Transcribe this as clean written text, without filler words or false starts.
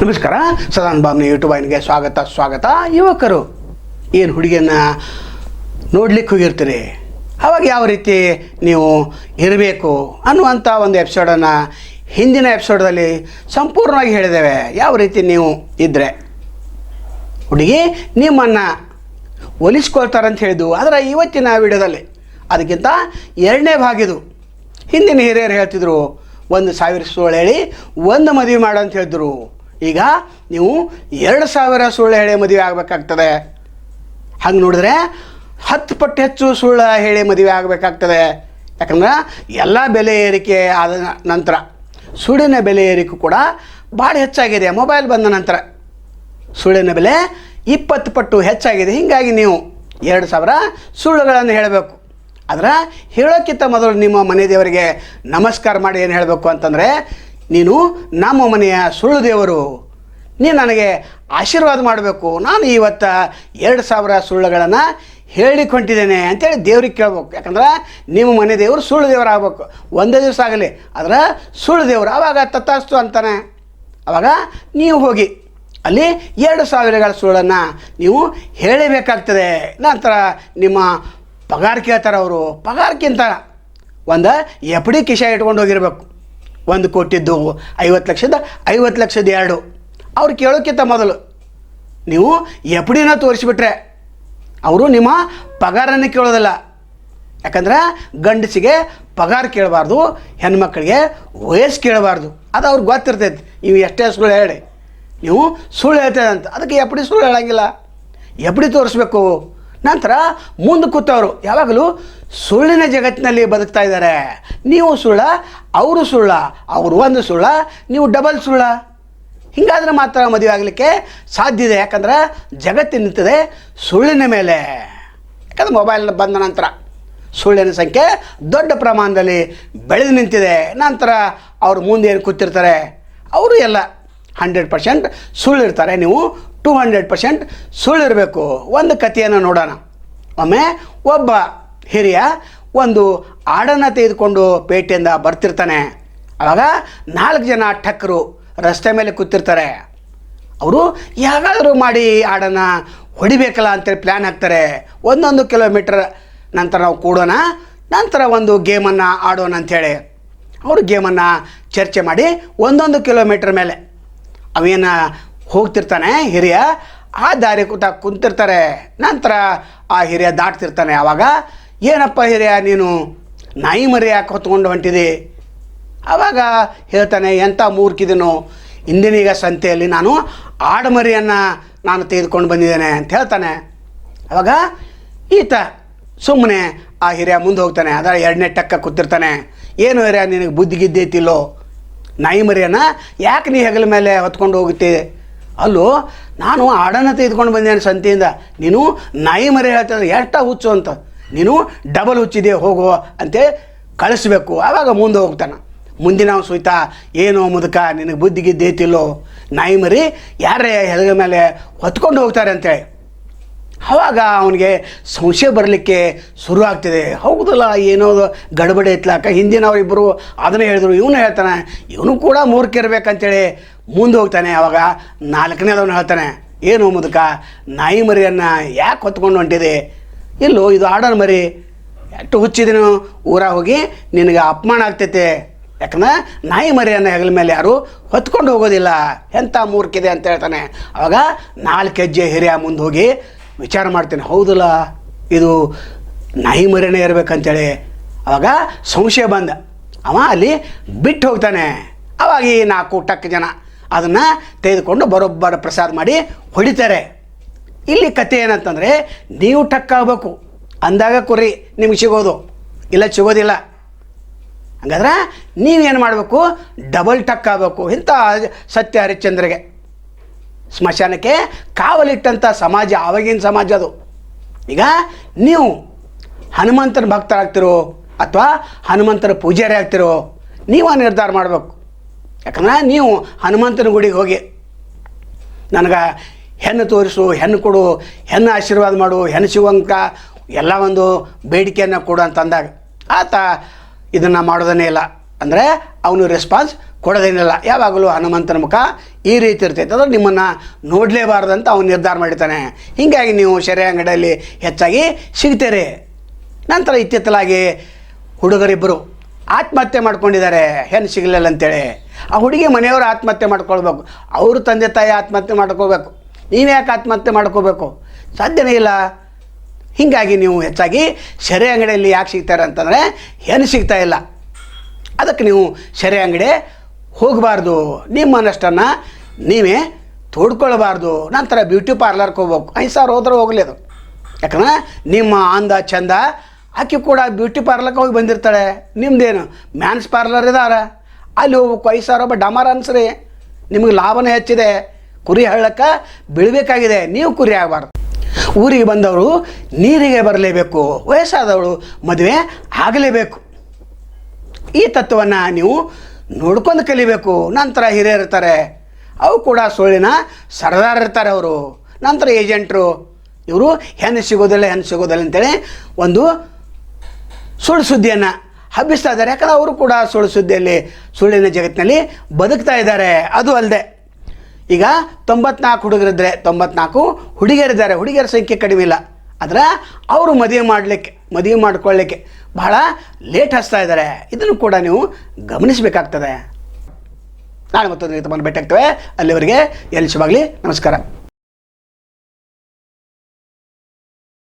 ನಮಸ್ಕಾರ. ಸದಾನ್ ಬಾಮ್ನಿ ಯೂಟ್ಯೂಬ್ ವಾಹಿನಿಗೆ ಸ್ವಾಗತ. ಯುವಕರು ಏನು ಹುಡುಗಿಯನ್ನು ನೋಡ್ಲಿಕ್ಕೆ ಹೋಗಿರ್ತೀರಿ, ಅವಾಗ ಯಾವ ರೀತಿ ನೀವು ಇರಬೇಕು ಅನ್ನುವಂಥ ಒಂದು ಎಪಿಸೋಡನ್ನು ಹಿಂದಿನ ಎಪಿಸೋಡಲ್ಲಿ ಸಂಪೂರ್ಣವಾಗಿ ಹೇಳಿದ್ದೇವೆ. ಯಾವ ರೀತಿ ನೀವು ಇದ್ದರೆ ಹುಡುಗಿ ನಿಮ್ಮನ್ನು ಒಲಿಸ್ಕೊಳ್ತಾರಂತ ಹೇಳಿದ್ದು. ಆದರೆ ಇವತ್ತಿನ ವಿಡಿಯೋದಲ್ಲಿ ಅದಕ್ಕಿಂತ ಎರಡನೇ ಭಾಗಿದು. ಹಿಂದಿನ ಹಿರಿಯರು ಹೇಳ್ತಿದ್ರು 1,000 ಸುಳ್ಳು ಹೇಳಿ ಒಂದು ಮದುವೆ ಮಾಡು ಅಂತ ಹೇಳಿದ್ರು. ಈಗ ನೀವು 2,000 ಸುಳ್ಳು ಹೇಳಿ ಮದುವೆ ಆಗಬೇಕಾಗ್ತದೆ. ಹಂಗೆ ನೋಡಿದ್ರೆ 10 ಪಟ್ಟು ಹೆಚ್ಚು ಸುಳ್ಳು ಹೇಳಿ ಮದುವೆ ಆಗಬೇಕಾಗ್ತದೆ. ಯಾಕಂದ್ರೆ ಎಲ್ಲ ಬೆಲೆ ಏರಿಕೆ ಆದ ನಂತರ ಸುಳ್ಳಿನ ಬೆಲೆ ಏರಿಕೆ ಕೂಡ ಭಾಳ ಹೆಚ್ಚಾಗಿದೆ. ಮೊಬೈಲ್ ಬಂದ ನಂತರ ಸುಳ್ಳಿನ ಬೆಲೆ 20 ಪಟ್ಟು ಹೆಚ್ಚಾಗಿದೆ. ಹೀಗಾಗಿ ನೀವು 2,000 ಸುಳ್ಳುಗಳನ್ನು ಹೇಳಬೇಕು. ಆದರೆ ಹೇಳೋಕ್ಕಿಂತ ಮೊದಲು ನಿಮ್ಮ ಮನೆ ದೇವರಿಗೆ ನಮಸ್ಕಾರ ಮಾಡಿ ಏನು ಹೇಳಬೇಕು ಅಂತಂದರೆ, ನೀನು ನಮ್ಮ ಮನೆಯ ಸುಳ್ಳು ದೇವರು, ನೀನು ನನಗೆ ಆಶೀರ್ವಾದ ಮಾಡಬೇಕು. ನಾನು ಇವತ್ತು 2,000 ಸುಳ್ಳುಗಳನ್ನು ಹೇಳಿಕೊಂಡಿದ್ದೇನೆ ಅಂತೇಳಿ ದೇವ್ರಿಗೆ ಕೇಳ್ಬೇಕು. ಯಾಕಂದ್ರೆ ನಿಮ್ಮ ಮನೆ ದೇವರು ಸುಳ್ಳು ದೇವರು ಆಗಬೇಕು. ಒಂದೇ ದಿವಸ ಆಗಲಿ ಆದರೆ ಸುಳ್ಳು ದೇವರು. ಆವಾಗ ತಥಾಸ್ತು ಅಂತಾನೆ. ಆವಾಗ ನೀವು ಹೋಗಿ ಅಲ್ಲಿ 2,000 ಸುಳ್ಳನ್ನು ನೀವು ಹೇಳಬೇಕಾಗ್ತದೆ. ನಂತರ ನಿಮ್ಮ ಪಗಾರ ಕೇಳ್ತಾರೆ. ಅವರು ಪಗಾರಕ್ಕಿಂತ ಒಂದು ಎಫ್ ಡಿ ಕಿಶೆ ಇಟ್ಕೊಂಡು ಹೋಗಿರ್ಬೇಕು. 1 ಕೋಟಿದ್ದು 50 ಲಕ್ಷದ 50 ಲಕ್ಷದ 2 ಅವ್ರು ಕೇಳೋಕ್ಕಿಂತ ಮೊದಲು ನೀವು ಎಫ್ ಡಿನ ತೋರಿಸಿಬಿಟ್ರೆ ಅವರು ನಿಮ್ಮ ಪಗಾರನ್ನು ಕೇಳೋದಿಲ್ಲ. ಯಾಕಂದ್ರೆ ಗಂಡಸಿಗೆ ಪಗಾರ ಕೇಳಬಾರ್ದು, ಹೆಣ್ಮಕ್ಳಿಗೆ ವಯಸ್ಸು ಕೇಳಬಾರ್ದು. ಅದು ಅವ್ರಿಗೆ ಗೊತ್ತಿರ್ತೈತಿ. ನೀವು ಎಷ್ಟೇ ಸುಳ್ಳು ಹೇಳಿ ನೀವು ಸುಳ್ಳು ಹೇಳ್ತೇವೆ ಅಂತ. ಅದಕ್ಕೆ ಎಫ್ ಡಿ ಸುಳ್ಳು ಹೇಳಂಗಿಲ್ಲ, ಎಫ್ ಡಿ ತೋರಿಸ್ಬೇಕು. ನಂತರ ಮುಂದೆ ಕೂತವರು ಯಾವಾಗಲೂ ಸುಳ್ಳಿನ ಜಗತ್ತಿನಲ್ಲಿ ಬದುಕ್ತಾ ಇದ್ದಾರೆ. ನೀವು ಸುಳ್ಳ, ಅವರು ಸುಳ್ಳ, ಅವರು ಒಂದು ಸುಳ್ಳ, ನೀವು ಡಬಲ್ ಸುಳ್ಳ. ಹೀಗಾದ್ರೆ ಮಾತ್ರ ಮದುವೆ ಆಗಲಿಕ್ಕೆ ಸಾಧ್ಯ ಇದೆ. ಯಾಕಂದ್ರೆ ಜಗತ್ತು ನಿಂತಿದೆ ಸುಳ್ಳಿನ ಮೇಲೆ. ಯಾಕಂದ್ರೆ ಮೊಬೈಲ್ ಬಂದ ನಂತರ ಸುಳ್ಳಿನ ಸಂಖ್ಯೆ ದೊಡ್ಡ ಪ್ರಮಾಣದಲ್ಲಿ ಬೆಳೆದು ನಿಂತಿದೆ. ನಂತರ ಅವರು ಮುಂದೆ ಏನು ಕೂತಿರ್ತಾರೆ, ಅವರು ಎಲ್ಲ 100% ಸುಳ್ಳಿರ್ತಾರೆ. ನೀವು 200% ಸುಳ್ಳಿರಬೇಕು. ಒಂದು ಕಥೆಯನ್ನು ನೋಡೋಣ. ಒಮ್ಮೆ ಒಬ್ಬ ಹಿರಿಯ ಒಂದು ಆಡನ್ನು ತೆಗೆದುಕೊಂಡು ಪೇಟೆಯಿಂದ ಬರ್ತಿರ್ತಾನೆ. ಆವಾಗ 4 ಜನ ಟಕ್ಕರು ರಸ್ತೆ ಮೇಲೆ ಕೂತಿರ್ತಾರೆ. ಅವರು ಯಾವಾಗಾದರೂ ಮಾಡಿ ಆಡನ್ನು ಹೊಡಿಬೇಕಲ್ಲ ಅಂತೇಳಿ ಪ್ಲ್ಯಾನ್ ಹಾಕ್ತಾರೆ. 1 ಕಿಲೋಮೀಟರ್ ನಂತರ ನಾವು ಕೂಡೋಣ, ನಂತರ ಒಂದು ಗೇಮನ್ನು ಆಡೋಣ ಅಂಥೇಳಿ ಅವರು ಗೇಮನ್ನು ಚರ್ಚೆ ಮಾಡಿ 1 ಕಿಲೋಮೀಟರ್ ಮೇಲೆ ಅವೇನು ಹೋಗ್ತಿರ್ತಾನೆ ಹಿರಿಯ, ಆ ದಾರಿ ಕುಂತಿರ್ತಾರೆ. ನಂತರ ಆ ಹಿರಿಯ ದಾಟ್ತಿರ್ತಾನೆ. ಆವಾಗ ಏನಪ್ಪ ಹಿರಿಯ, ನೀನು ನಾಯಿ ಮರಿ ಯಾಕೆ ಹೊತ್ಕೊಂಡು ಹೊಂಟಿದೆ? ಆವಾಗ ಹೇಳ್ತಾನೆ, ಎಂಥ ಮೂರ್ಖಿದನು, ಇಂದಿನೀಗ ಸಂತೆಯಲ್ಲಿ ನಾನು ಆಡುಮರಿಯನ್ನು ನಾನು ತೆಗೆದುಕೊಂಡು ಬಂದಿದ್ದೇನೆ ಅಂತ ಹೇಳ್ತಾನೆ. ಆವಾಗ ಈತ ಸುಮ್ಮನೆ ಆ ಹಿರಿಯ ಮುಂದೆ ಹೋಗ್ತಾನೆ. ಅದರ 2ನೇ ಟಕ್ಕ ಕೂತಿರ್ತಾನೆ. ಏನು ಹಿರಿಯ, ನಿನಗೆ ಬುದ್ಧಿ ಗಿದ್ದೈತಿಲ್ಲೋ? ನಾಯಿ ಮರಿಯನ್ನು ಯಾಕೆ ನೀ ಹೆಗಲ ಮೇಲೆ ಹೊತ್ಕೊಂಡು ಹೋಗುತ್ತೆ? ಅಲ್ಲೋ, ನಾನು ಆಡನ್ನು ತೆಗೆದುಕೊಂಡು ಬಂದೇನೆ ಸಂತೆಯಿಂದ, ನೀನು ನಾಯಿ ಮರಿ ಹೇಳ್ತಾರೆ, ಎಷ್ಟು ಹುಚ್ಚು ಅಂತ, ನೀನು ಡಬಲ್ ಹುಚ್ಚಿದೆ, ಹೋಗೋ ಅಂತೇಳಿ ಕಳಿಸ್ಬೇಕು. ಆವಾಗ ಮುಂದೆ ಹೋಗ್ತಾನೆ. ಮುಂದಿನ ಸುಯ್ತ, ಏನೋ ಮುದುಕ, ನಿನಗೆ ಬುದ್ಧಿ ಗಿದ್ದೈತಿಲ್ಲೋ? ನಾಯಿ ಮರಿ ಯಾರೇ ಹೆಗಲ ಮೇಲೆ ಹೊತ್ಕೊಂಡು ಹೋಗ್ತಾರೆ ಅಂತೇಳಿ. ಆವಾಗ ಅವನಿಗೆ ಸಂಶಯ ಬರಲಿಕ್ಕೆ ಶುರು ಆಗ್ತಿದೆ. ಹೌದಲ್ಲ, ಏನೋ ಗಡಬಡಿ ಐತ್ಲಾಕ, ಹಿಂದಿನವರಿಬ್ಬರು ಅದನ್ನೇ ಹೇಳಿದ್ರು, ಇವನು ಹೇಳ್ತಾನೆ, ಇವನು ಕೂಡ ಮೂರ್ಖಿರ್ಬೇಕಂತೇಳಿ ಮುಂದೆ ಹೋಗ್ತಾನೆ. ಆವಾಗ 4ನೇದವನು ಹೇಳ್ತಾನೆ, ಏನು ಮುದುಕ, ನಾಯಿ ಮರಿಯನ್ನು ಯಾಕೆ ಹೊತ್ಕೊಂಡು ಹೊಂಟಿದೆ? ಇಲ್ಲೋ, ಇದು ಆಡೋಣ ಮರಿ, ಎಷ್ಟು ಹುಚ್ಚಿದೀನು, ಊರಾಗ ಹೋಗಿ ನಿನಗೆ ಅಪಮಾನ ಆಗ್ತೈತೆ. ಯಾಕಂದ್ರೆ ನಾಯಿ ಮರಿಯನ್ನು ಹೆಗಲ ಮೇಲೆ ಯಾರು ಹೊತ್ಕೊಂಡು ಹೋಗೋದಿಲ್ಲ, ಎಂಥ ಮೂರ್ಖಿದೆ ಅಂತ ಹೇಳ್ತಾನೆ. ಆವಾಗ 4 ಹೆಜ್ಜೆ ಹಿರಿಯ ಮುಂದೆ ಹೋಗಿ ವಿಚಾರ ಮಾಡ್ತೇನೆ, ಹೌದಲ್ಲ, ಇದು ನಾಯಿ ಮರಿನೇ ಇರಬೇಕಂತೇಳಿ. ಆವಾಗ ಸಂಶಯ ಬಂದ, ಅವ ಅಲ್ಲಿ ಬಿಟ್ಟು ಹೋಗ್ತಾನೆ. ಆವಾಗ ಈ 4 ಟಕ್ ಜನ ಅದನ್ನು ತೆಗೆದುಕೊಂಡು ಬರೋಬ್ಬರ ಪ್ರಸಾದ ಮಾಡಿ ಹೊಡಿತಾರೆ. ಇಲ್ಲಿ ಕತೆ ಏನಂತಂದರೆ, ನೀವು ಟಕ್ ಆಗಬೇಕು ಅಂದಾಗ ಕುರಿ ನಿಮ್ಗೆ ಸಿಗೋದು, ಇಲ್ಲ ಸಿಗೋದಿಲ್ಲ. ಹಂಗಾದ್ರೆ ನೀವೇನು ಮಾಡಬೇಕು, ಡಬಲ್ ಟಕ್ ಆಗಬೇಕು. ಇಂಥ ಸತ್ಯ ಹರಿಶ್ಚಂದ್ರಗೆ ಸ್ಮಶಾನಕ್ಕೆ ಕಾವಲಿಟ್ಟಂಥ ಸಮಾಜ ಆವಾಗಿನ ಸಮಾಜ ಅದು. ಈಗ ನೀವು ಹನುಮಂತನ ಭಕ್ತರಾಗ್ತಿರೋ ಅಥವಾ ಹನುಮಂತನ ಪೂಜಾರಿ ಆಗ್ತಿರೋ, ನೀವು ನಿರ್ಧಾರ ಮಾಡಬೇಕು. ಯಾಕಂದ್ರೆ ನೀವು ಹನುಮಂತನ ಗುಡಿಗೆ ಹೋಗಿ ನನಗೆ ಹೆಣ್ಣು ತೋರಿಸು, ಹೆಣ್ಣು ಕೊಡು, ಹೆಣ್ಣು ಆಶೀರ್ವಾದ ಮಾಡು, ಹೆಣ್ಣು ಸಿಗುವಂಕ ಎಲ್ಲ ಒಂದು ಬೇಡಿಕೆಯನ್ನು ಕೊಡು ಅಂತಂದಾಗ ಆತ ಇದನ್ನು ಮಾಡೋದನ್ನೇ ಇಲ್ಲ. ಅಂದರೆ ಅವನು ರೆಸ್ಪಾನ್ಸ್ ಕೊಡೋದೇನಿಲ್ಲ. ಯಾವಾಗಲೂ ಹನುಮಂತನ ಮುಖ ಈ ರೀತಿ ಇರ್ತೈತೆ, ಅಂದರೆ ನಿಮ್ಮನ್ನು ನೋಡಲೇಬಾರ್ದಂತ ಅವನು ನಿರ್ಧಾರ ಮಾಡಿರ್ತಾನೆ. ಹೀಗಾಗಿ ನೀವು ಶೆರೆ ಅಂಗಡಿಯಲ್ಲಿ ಹೆಚ್ಚಾಗಿ ಸಿಗ್ತೀರಿ. ನಂತರ ಇತ್ತಿತ್ತಲಾಗಿ ಹುಡುಗರಿಬ್ಬರು ಆತ್ಮಹತ್ಯೆ ಮಾಡ್ಕೊಂಡಿದ್ದಾರೆ, ಹೆಣ್ಣು ಸಿಗಲಿಲ್ಲ ಅಂತೇಳಿ. ಆ ಹುಡುಗಿ ಮನೆಯವರು ಆತ್ಮಹತ್ಯೆ ಮಾಡ್ಕೊಳ್ಬೇಕು, ಅವರು ತಂದೆ ತಾಯಿ ಆತ್ಮಹತ್ಯೆ ಮಾಡ್ಕೋಬೇಕು. ನೀವು ಯಾಕೆ ಆತ್ಮಹತ್ಯೆ ಮಾಡ್ಕೋಬೇಕು? ಸಾಧ್ಯನೇ ಇಲ್ಲ. ಹೀಗಾಗಿ ನೀವು ಹೆಚ್ಚಾಗಿ ಶೆರೆ ಅಂಗಡಿಯಲ್ಲಿ ಯಾಕೆ ಸಿಗ್ತಾರೆ ಅಂತಂದರೆ ಹೆಣ್ಣು ಸಿಗ್ತಾ ಇಲ್ಲ, ಅದಕ್ಕೆ ನೀವು ಶೆರೆ ಅಂಗಡಿ ಹೋಗಬಾರ್ದು. ನಿಮ್ಮ ನಷ್ಟನ್ನು ನೀವೇ ತೋಡ್ಕೊಳ್ಬಾರ್ದು. ನಂತರ ಬ್ಯೂಟಿ ಪಾರ್ಲರ್ಗೆ ಹೋಗ್ಬೇಕು. 5,000 ಹೋದ್ರೆ ಹೋಗಲಿ ಅದು, ಯಾಕಂದ್ರೆ ನಿಮ್ಮ ಅಂದ ಚಂದ ಆಕೆ ಕೂಡ ಬ್ಯೂಟಿ ಪಾರ್ಲರ್ಗೆ ಹೋಗಿ ಬಂದಿರ್ತಾಳೆ. ನಿಮ್ಮದೇನು ಮ್ಯಾನ್ಸ್ ಪಾರ್ಲರ್ ಇದಾರೆ, ಅಲ್ಲಿ ಹೋಗ್ಬೇಕು. 5,000 ರೂಪಾಯಿ ಡಮಾರ ಅನ್ಸ್ರಿ, ನಿಮಗೆ ಲಾಭನೇ ಹೆಚ್ಚಿದೆ. ಕುರಿ ಹಳ್ಳಕ್ಕೆ ಬೀಳಬೇಕಾಗಿದೆ, ನೀವು ಕುರಿ ಆಗಬಾರ್ದು. ಊರಿಗೆ ಬಂದವರು ನೀರಿಗೆ ಬರಲೇಬೇಕು, ವಯಸ್ಸಾದವಳು ಮದುವೆ ಆಗಲೇಬೇಕು. ಈ ತತ್ವವನ್ನು ನೀವು ನೋಡ್ಕೊಂಡು ಕಲಿಬೇಕು. ನಂತರ ಹಿರಿಯರಿರ್ತಾರೆ, ಅವು ಕೂಡ ಸುಳ್ಳಿನ ಸರದಾರ ಇರ್ತಾರೆ ಅವರು. ನಂತರ ಏಜೆಂಟ್ರು, ಇವರು ಹೆಣ್ಣು ಸಿಗೋದಿಲ್ಲ ಅಂತೇಳಿ ಒಂದು ಸುಳ್ಳು ಸುದ್ದಿಯನ್ನು ಹಬ್ಬಿಸ್ತಾ ಇದ್ದಾರೆ. ಯಾಕಂದರೆ ಅವರು ಕೂಡ ಸುಳ್ಳು ಸುದ್ದಿಯಲ್ಲಿ, ಸುಳ್ಳಿನ ಜಗತ್ತಿನಲ್ಲಿ ಬದುಕ್ತಾ ಇದ್ದಾರೆ. ಅದು ಅಲ್ಲದೆ ಈಗ 94 ಹುಡುಗರಿದ್ದರೆ 94 ಹುಡುಗಿಯರಿದ್ದಾರೆ. ಹುಡುಗಿಯರ ಸಂಖ್ಯೆ ಕಡಿಮೆ ಇಲ್ಲ, ಆದರೆ ಅವರು ಮದುವೆ ಮಾಡ್ಕೊಳ್ಳಿಕ್ಕೆ ಬಹಳ ಲೇಟ್ ಹಚ್ತಾ ಇದ್ದಾರೆ. ಇದನ್ನು ಕೂಡ ನೀವು ಗಮನಿಸಬೇಕಾಗ್ತದೆ. ನಾಳೆ ಮತ್ತೊಂದು ತಮ್ಮನ್ನು ಭೇಟಿ ಆಗ್ತೇವೆ. ಅಲ್ಲಿವರೆಗೆ ಎಲ್ಲಿ ಶುಭಾಗಲಿ. ನಮಸ್ಕಾರ.